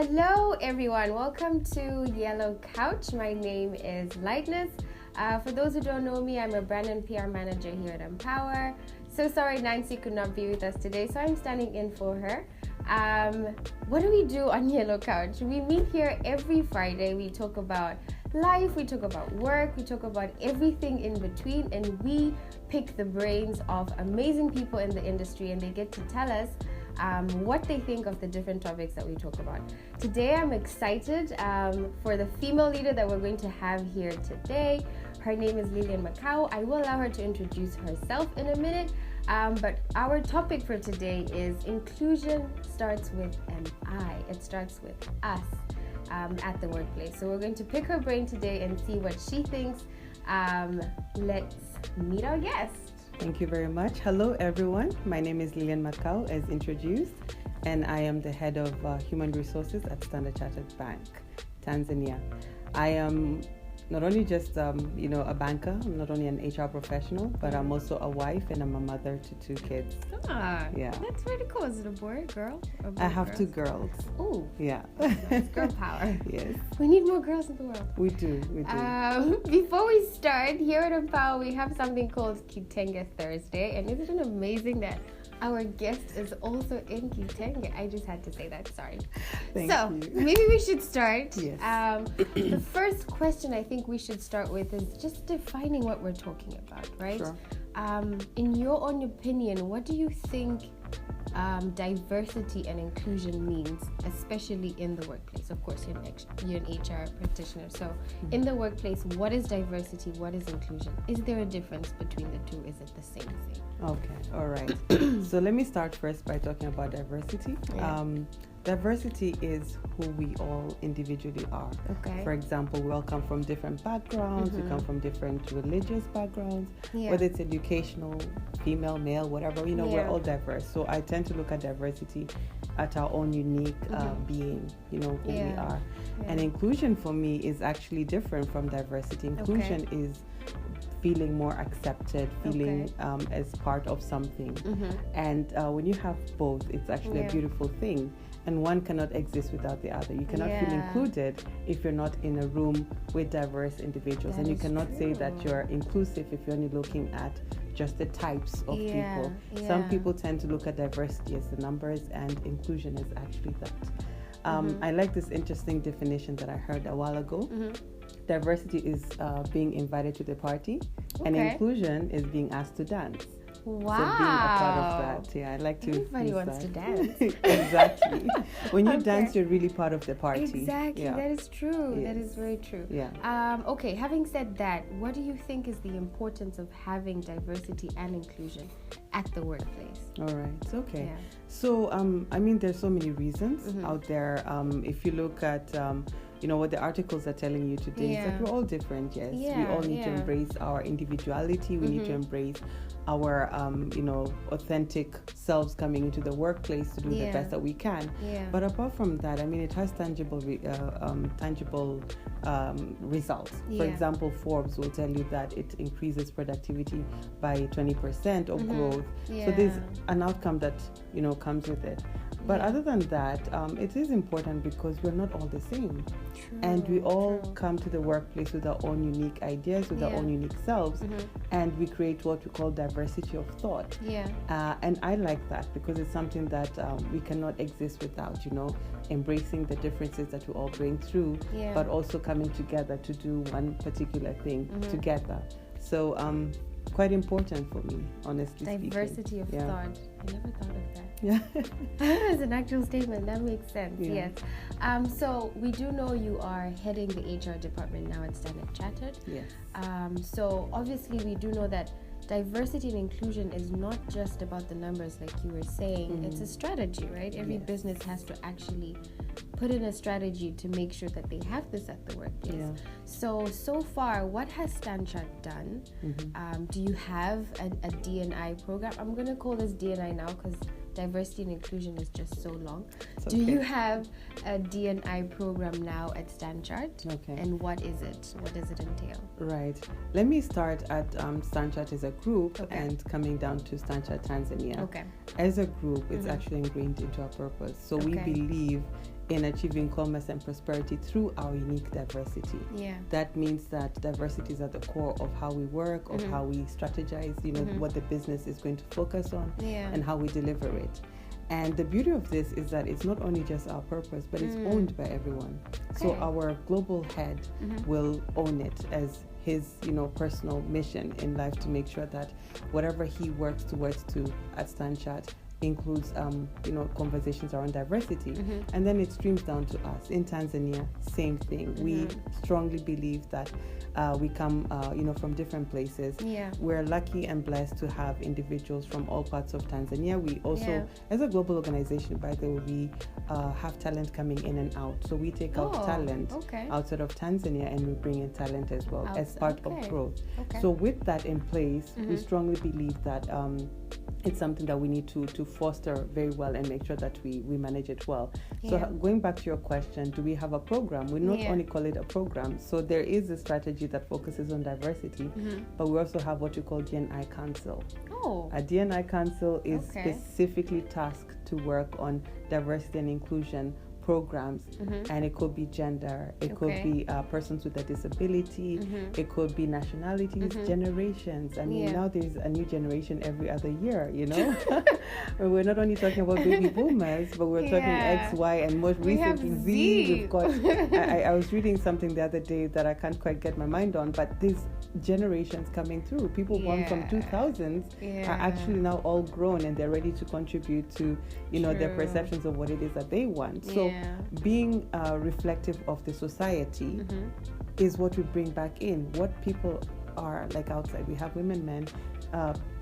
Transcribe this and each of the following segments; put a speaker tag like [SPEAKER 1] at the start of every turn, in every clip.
[SPEAKER 1] Hello everyone, welcome to Yellow Couch. My name is Lightness. For those who don't know me, I'm a brand and PR manager here at Empower. So sorry Nancy could not be with us today, so I'm standing in for her. What do we do on Yellow Couch? We meet here every Friday. We talk about life, we talk about work, we talk about everything in between, and we pick the brains of amazing people in the industry, and they get to tell us what they think of the different topics that we talk about. Today I'm excited for the female leader that we're going to have here today. Her name is Lilian Makau. I will allow her to introduce herself in a minute, but our topic for today is inclusion starts with an I. It starts with us at the workplace. So we're going to pick her brain today and see what she thinks. Let's meet our guest.
[SPEAKER 2] Thank you very much. Hello, everyone. My name is Lilian Makau, as introduced, and I am the head of human resources at Standard Chartered Bank, Tanzania. I am not only just a banker, I'm not only an HR professional, but I'm also a wife and I'm a mother to 2 kids.
[SPEAKER 1] Yeah, that's really cool. Is it a boy, girl? Or boy,
[SPEAKER 2] I have
[SPEAKER 1] girls?
[SPEAKER 2] 2 girls.
[SPEAKER 1] Oh,
[SPEAKER 2] yeah.
[SPEAKER 1] That's girl power.
[SPEAKER 2] Yes.
[SPEAKER 1] We need more girls in the world.
[SPEAKER 2] We do.
[SPEAKER 1] Before we start, here at Empower, we have something called Kitenge Thursday. And isn't it amazing that our guest is also in Kitenge? I just had to say that, sorry.
[SPEAKER 2] Thank you.
[SPEAKER 1] Maybe we should start.
[SPEAKER 2] Yes.
[SPEAKER 1] The first question I think we should start with is just defining what we're talking about, right?
[SPEAKER 2] Sure.
[SPEAKER 1] In your own opinion, what do you think diversity and inclusion means, especially in the workplace? Of course, you're an HR practitioner. So in the workplace, what is diversity? What is inclusion? Is there a difference between the two? Is it the same thing?
[SPEAKER 2] Okay, all right. So let me start first by talking about diversity.
[SPEAKER 1] Yeah.
[SPEAKER 2] Diversity is who we all individually are.
[SPEAKER 1] Okay.
[SPEAKER 2] For example, we all come from different backgrounds. We come from different religious backgrounds, whether it's educational, female, male, whatever. We're all diverse. So I tend to look at diversity at our own unique being, who we are.
[SPEAKER 1] Yeah.
[SPEAKER 2] And inclusion for me is actually different from diversity. Inclusion is feeling more accepted, feeling as part of something. And when you have both, it's actually a beautiful thing. And one cannot exist without the other. You cannot feel included if you're not in a room with diverse individuals.
[SPEAKER 1] That
[SPEAKER 2] and you
[SPEAKER 1] is
[SPEAKER 2] cannot
[SPEAKER 1] true.
[SPEAKER 2] say that you're inclusive if you're only looking at just the types of people. Some people tend to look at diversity as the numbers, and inclusion is actually that. I like this interesting definition that I heard a while ago. Diversity is being invited to the party, and inclusion is being asked to dance.
[SPEAKER 1] Wow.
[SPEAKER 2] So being a part of that, I like to.
[SPEAKER 1] Everybody wants to dance.
[SPEAKER 2] Exactly. When you dance, you're really part of the party.
[SPEAKER 1] Exactly.
[SPEAKER 2] Yeah.
[SPEAKER 1] That is true.
[SPEAKER 2] Yes.
[SPEAKER 1] That is very true.
[SPEAKER 2] Yeah.
[SPEAKER 1] Okay. Having said that, what do you think is the importance of having diversity and inclusion at the workplace?
[SPEAKER 2] All right. Okay.
[SPEAKER 1] Yeah.
[SPEAKER 2] So, there's so many reasons out there. If you look at what the articles are telling you today is that we're all different, yes. We all need to embrace our individuality. We need to embrace our, authentic selves coming into the workplace to do the best that we can. But apart from that, it has tangible results. For example, Forbes will tell you that it increases productivity by 20% or growth. So there's an outcome that, comes with it. But other than that, it is important because we're not all the same.
[SPEAKER 1] True,
[SPEAKER 2] and we all come to the workplace with our own unique ideas, with our own unique selves, and we create what we call diversity of thought. And I like that because it's something that we cannot exist without, embracing the differences that we all bring through, but also coming together to do one particular thing together. So quite important for me, honestly speaking.
[SPEAKER 1] Diversity of thought. I never thought of that.
[SPEAKER 2] Yeah.
[SPEAKER 1] As an actual statement, that makes sense. Yes. So we do know you are heading the HR department now at Standard Chartered.
[SPEAKER 2] Yes.
[SPEAKER 1] So obviously we do know that diversity and inclusion is not just about the numbers, like you were saying. It's a strategy, right? Every business has to actually put in a strategy to make sure that they have this at the workplace. So far, what has Stanchart done? Do you have a D&I program? I'm going to call this D&I now because diversity and inclusion is just so long. Do you have a D&I program now at Stanchart?
[SPEAKER 2] Okay.
[SPEAKER 1] And what is it? What does it entail?
[SPEAKER 2] Right. Let me start at Stanchart as a group and coming down to Stanchart Tanzania.
[SPEAKER 1] Okay.
[SPEAKER 2] As a group, it's actually ingrained into our purpose. So we believe in achieving commerce and prosperity through our unique diversity. That means that diversity is at the core of how we work, of how we strategize, what the business is going to focus on, and how we deliver it. And the beauty of this is that it's not only just our purpose, but it's owned by everyone. So our global head will own it as his, personal mission in life, to make sure that whatever he works towards at Stanchart includes, conversations around diversity. And then it streams down to us. In Tanzania, same thing. We strongly believe that we come, from different places. We're lucky and blessed to have individuals from all parts of Tanzania. We also, as a global organization, by the way, we have talent coming in and out. So we take out talent outside of Tanzania, and we bring in talent as well as part of growth. So with that in place, we strongly believe that it's something that we need to foster very well and make sure that we manage it well. So going back to your question, do we have a program? We not only call it a program. So there is a strategy that focuses on diversity, but we also have what we call D&I Council. A D&I Council is specifically tasked to work on diversity and inclusion programs, and it could be gender, it could be persons with a disability, it could be nationalities, generations. I mean, now there's a new generation every other year, We're not only talking about baby boomers, but we're talking X, Y, and most recently Z. We've got, I was reading something the other day that I can't quite get my mind on, but these generations coming through, people born from 2000s are actually now all grown, and they're ready to contribute to, their perceptions of what it is that they want. So being reflective of the society is what we bring back in. What people are like outside. We have women, men,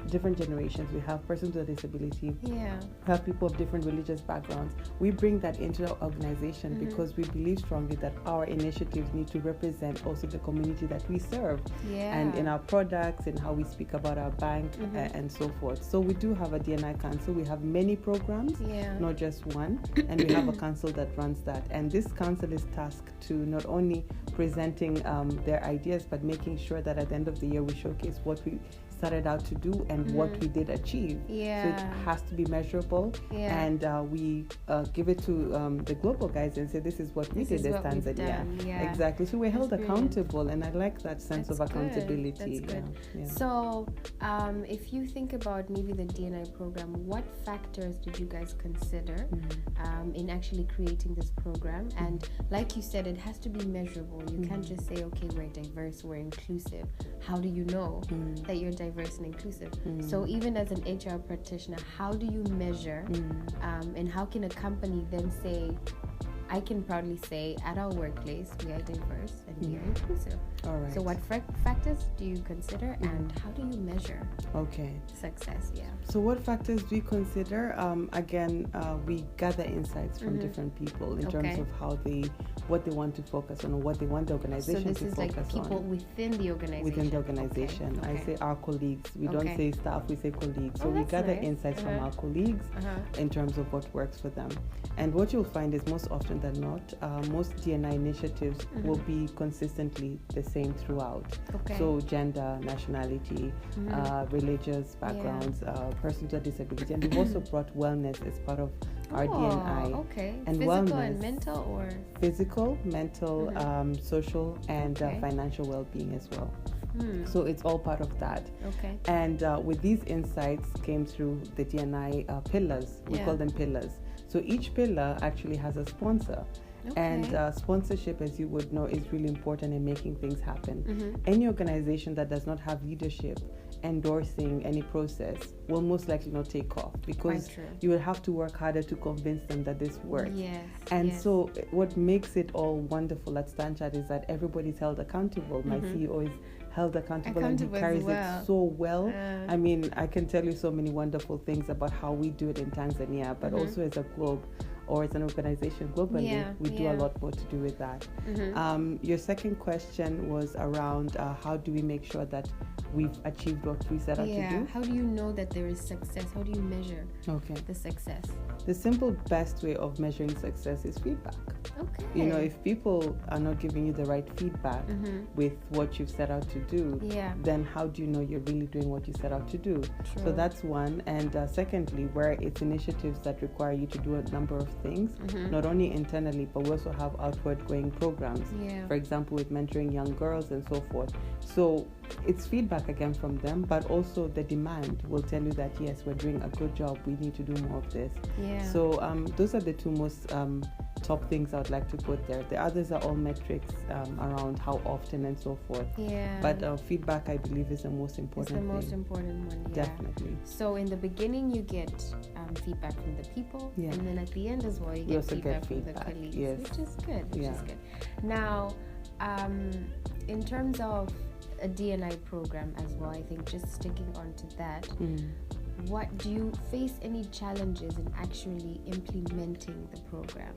[SPEAKER 2] different generations. We have persons with a disability. We have people of different religious backgrounds. We bring that into our organization because we believe strongly that our initiatives need to represent also the community that we serve, and in our products, in how we speak about our bank, and so forth. So we do have a D&I council. We have many programs, not just one, and we have a council that runs that. And this council is tasked to not only presenting their ideas, but making sure that at the end of the year we showcase what we started out to do and what we did achieve. So it has to be measurable, and we give it to the global guys and say, this is what we did as Tanzania. Exactly. So we're held accountable, and I like that sense of accountability.
[SPEAKER 1] That's good. So if you think about maybe the D&I program, what factors did you guys consider in actually creating this program? And like you said, it has to be measurable. You can't just say, okay, we're diverse, we're inclusive. How do you know that you're diverse and inclusive? So even as an HR practitioner, how do you measure and how can a company then say, I can proudly say at our workplace we are diverse and we are inclusive?
[SPEAKER 2] All right.
[SPEAKER 1] So what factors do you consider and how do you measure success?
[SPEAKER 2] So what factors do we consider? Again, we gather insights from different people in terms of what they want to focus on, or what they want the organization to focus on. So this is like people
[SPEAKER 1] within the organization?
[SPEAKER 2] Within the organization. I say our colleagues. We don't say staff, we say colleagues. So we gather insights from our colleagues in terms of what works for them. And what you'll find is most often than not, most D&I initiatives will be consistently the same throughout. So gender, nationality, religious backgrounds, persons with disability, and we've also brought wellness as part of our D&I. And
[SPEAKER 1] physical
[SPEAKER 2] wellness,
[SPEAKER 1] and mental, or
[SPEAKER 2] physical, mental, social, and financial well-being as well. So it's all part of that. And with these insights came through the D&I pillars. We call them pillars. So each pillar actually has a sponsor. And sponsorship, as you would know, is really important in making things happen. Any organization that does not have leadership endorsing any process will most likely not take off, because you will have to work harder to convince them that this works. So what makes it all wonderful at Stanchart is that everybody's held accountable. My CEO is held accountable and he carries it so well. I mean, I can tell you so many wonderful things about how we do it in Tanzania, but also as a globe, or as an organization globally, we do a lot more to do with that. Your second question was around how do we make sure that we've achieved what we set out to do?
[SPEAKER 1] How do you know that there is success? How do you measure the success?
[SPEAKER 2] The simple best way of measuring success is feedback. If people are not giving you the right feedback with what you've set out to do, then how do you know you're really doing what you set out to do? So that's one. And secondly, where it's initiatives that require you to do a number of things, not only internally, but we also have outward going programs. For example, with mentoring young girls and so forth. So it's feedback again from them, but also the demand will tell you that, yes, we're doing a good job. We need to do more of this. So those are the two most top things I would like to put there. The others are all metrics around how often and so forth. But feedback, I believe, is the most important thing.
[SPEAKER 1] It's the most important one.
[SPEAKER 2] Definitely.
[SPEAKER 1] So in the beginning, you get feedback from the people, and then at the end as well, you get feedback from the colleagues, which is good. Which is good. Now, in terms of a D&I program as well, I think just sticking on to that, what do you face any challenges in actually implementing the program?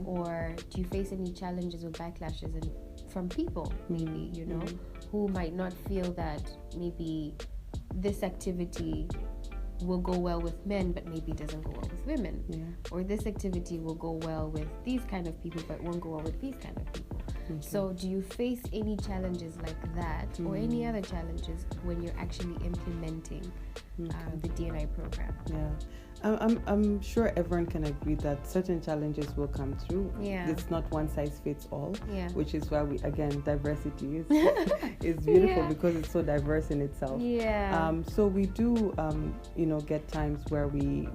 [SPEAKER 1] Or do you face any challenges or backlashes from people, maybe, you know, who might not feel that maybe this activity will go well with men but maybe doesn't go well with women, or this activity will go well with these kind of people but won't go well with these kind of people? So do you face any challenges like that, or any other challenges when you're actually implementing the D&I program?
[SPEAKER 2] I'm sure everyone can agree that certain challenges will come through. It's not one size fits all, which is why diversity is beautiful because it's so diverse in itself. So we do get times where we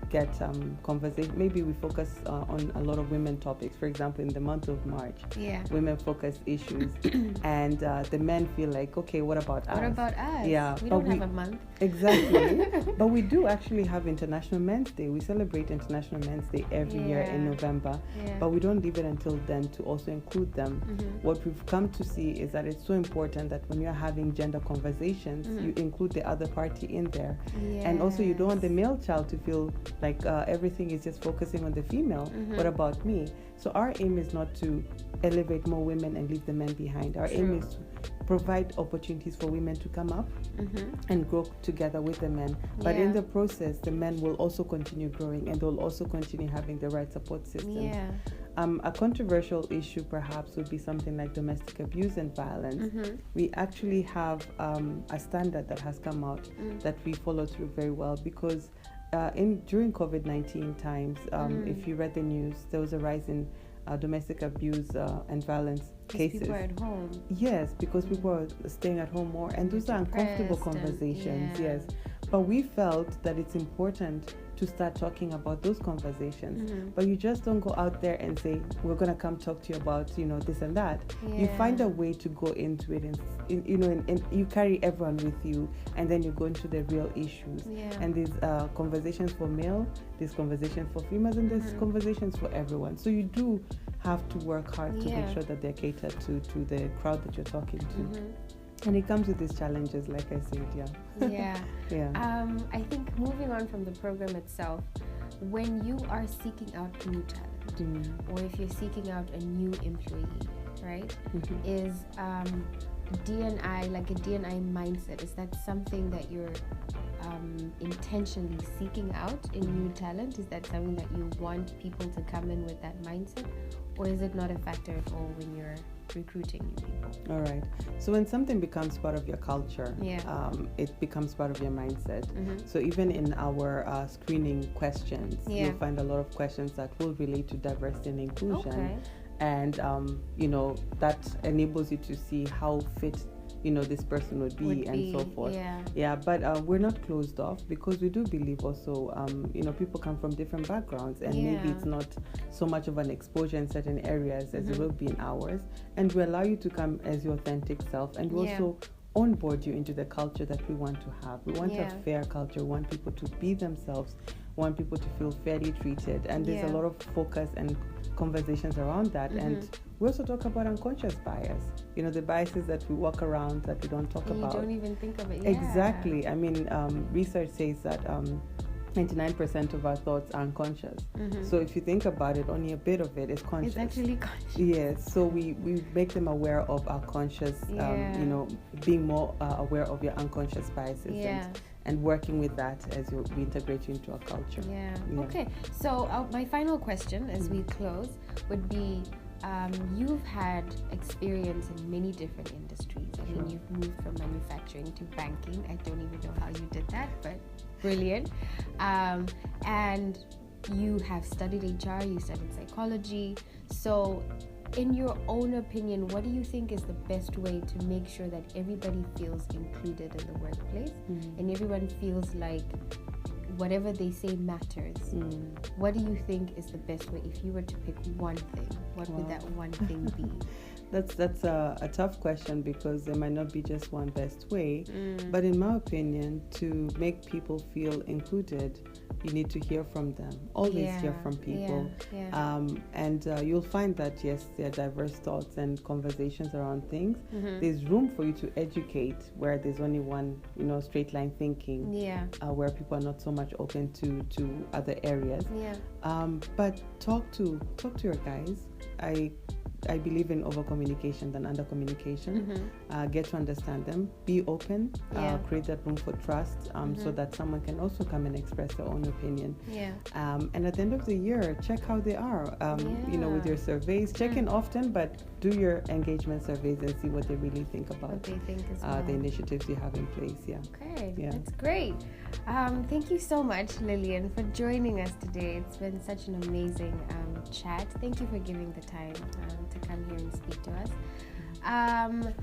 [SPEAKER 2] get conversation. Maybe we focus on a lot of women topics. For example, in the month of March, women focused issues, and the men feel like, okay, what about us?
[SPEAKER 1] What about us? We don't have a month.
[SPEAKER 2] Exactly. But we do actually have International Men's Day. We celebrate International Men's Day every year in November, but we don't leave it until then to also include them. What we've come to see is that it's so important that when you're having gender conversations, you include the other party in there. And also you don't want the male child to feel like everything is just focusing on the female. What about me? So our aim is not to elevate more women and leave the men behind. Our aim is to provide opportunities for women to come up and grow together with the men. But in the process, the men will also continue growing, and they'll also continue having the right support systems. A controversial issue perhaps would be something like domestic abuse and violence. We actually have a standard that has come out that we follow through very well, because during COVID-19 times, if you read the news, there was a rise in domestic abuse and violence cases.
[SPEAKER 1] People are at home.
[SPEAKER 2] Yes, because people are staying at home more, and those are uncomfortable conversations. But we felt that it's important to start talking about those conversations. But you just don't go out there and say, we're going to come talk to you about, this and that. You find a way to go into it, and you carry everyone with you, and then you go into the real issues. And there's conversations for male, there's conversations for females, and there's conversations for everyone. So you do have to work hard to make sure that they're catered to the crowd that you're talking to. And it comes with these challenges, like I said,
[SPEAKER 1] I think moving on from the program itself, when you are seeking out new talent, or if you're seeking out a new employee, right, is D&I, like a D&I mindset, is that something that you're intentionally seeking out in new talent? Is that something that you want people to come in with that mindset, or is it not a factor at all when you're recruiting new people?
[SPEAKER 2] All right. So when something becomes part of your culture, it becomes part of your mindset. So even in our screening questions, you'll find a lot of questions that will relate to diversity and inclusion. And that enables you to see how fit this person would be and so forth. But we're not closed off, because we do believe also people come from different backgrounds, and maybe it's not so much of an exposure in certain areas as it will be in ours, and we allow you to come as your authentic self, and we also onboard you into the culture that we want to have. We want a fair culture. We want people to be themselves. We want people to feel fairly treated, and there's a lot of focus and conversations around that. And we also talk about unconscious bias, the biases that we walk around that we don't talk about.
[SPEAKER 1] You don't even think of it.
[SPEAKER 2] Exactly. I mean, research says that 99% of our thoughts are unconscious. So if you think about it, only a bit of it is conscious.
[SPEAKER 1] It's actually conscious.
[SPEAKER 2] Yes. So we make them aware of our conscious, being more aware of your unconscious biases and working with that as we integrate you into our culture.
[SPEAKER 1] Okay. So my final question as we close would be, you've had experience in many different industries. I mean, you've moved from manufacturing to banking. I don't even know how you did that, but brilliant. And you have studied HR, you studied psychology. So in your own opinion, what do you think is the best way to make sure that everybody feels included in the workplace and everyone feels like whatever they say matters? What do you think is the best way? If you were to pick one thing, what would that one thing be?
[SPEAKER 2] That's a tough question, because there might not be just one best way. But in my opinion, to make people feel included, you need to hear from them. Always hear from people. And you'll find that, yes, there are diverse thoughts and conversations around things. There's room for you to educate where there's only one, straight line thinking, where people are not so much open to other areas. But talk to your guys. I believe in over communication than under communication. Get to understand them, be open, create that room for trust, so that someone can also come and express their own opinion. And at the end of the year, check how they are, with your surveys. Check in often, but do your engagement surveys and see what they really think about
[SPEAKER 1] what they think as well.
[SPEAKER 2] The initiatives you have in place.
[SPEAKER 1] Okay, that's great. Thank you so much, Lilian, for joining us today. It's been such an amazing chat. Thank you for giving the time to come here and speak to us.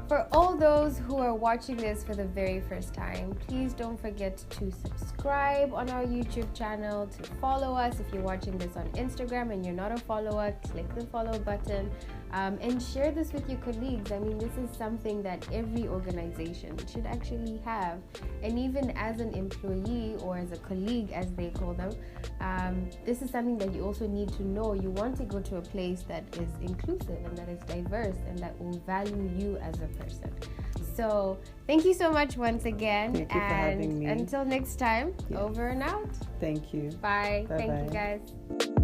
[SPEAKER 1] For all those who are watching this for the very first time, please don't forget to subscribe on our YouTube channel, to follow us. If you're watching this on Instagram and you're not a follower, click the follow button, and share this with your colleagues. I mean, this is something that every organization should actually have. And even as an employee or as a colleague, as they call them, this is something that you also need to know. You want to go to a place that is inclusive and that is diverse and that will value you as a person. So thank you so much once again.
[SPEAKER 2] Thank you for having me.
[SPEAKER 1] Until next time, over and out.
[SPEAKER 2] Thank you.
[SPEAKER 1] Bye.
[SPEAKER 2] Bye-bye.
[SPEAKER 1] Thank you, guys.